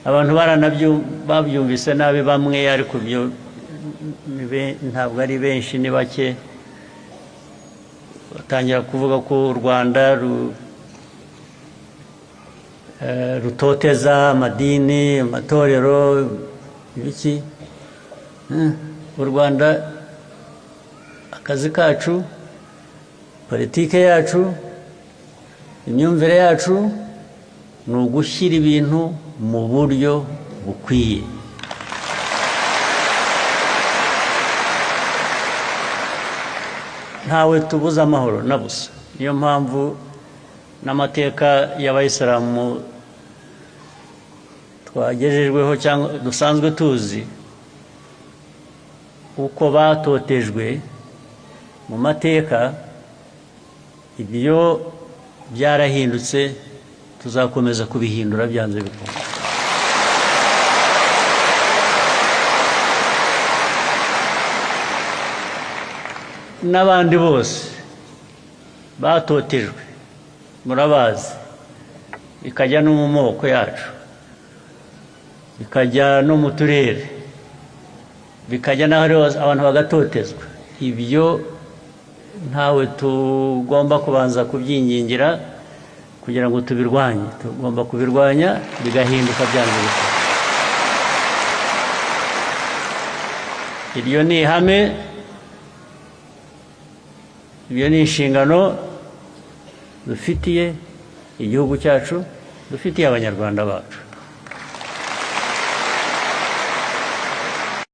abantu babyumvise nabi bamwe ariko byo ntabwo ari benshi ni bake batangira kuvuga ko u Rwanda rutoteza amadini amatorero ibiki u Rwanda akazi kacu politike yacu imyumvire yacu ni ugushyira ibintu mu buryo bukwiye ntawe tubuza amahoro na busa niyo mpamvu n'amateka y'abayisilamu twagejejweho cyangwa dusanzwe tuzi uko batotejwe mu mateka ibyo byarahindutse tuzakomeza kubihindura byanze bikunze n'abandi bose batotejwe murabazi bikajya no mu moko yacu bikajya no mu turere bikajya n'aho abantu bagatotezwa ibyo ntawe tugomba kubanza kubyingingira kugira ngo tubirwanye tugomba kubirwanya bigahinduka byanze bikunze iryo ni ihame ibyo ni inshingano dufitiye igihugu cyacu dufitiye abanyarwanda bacu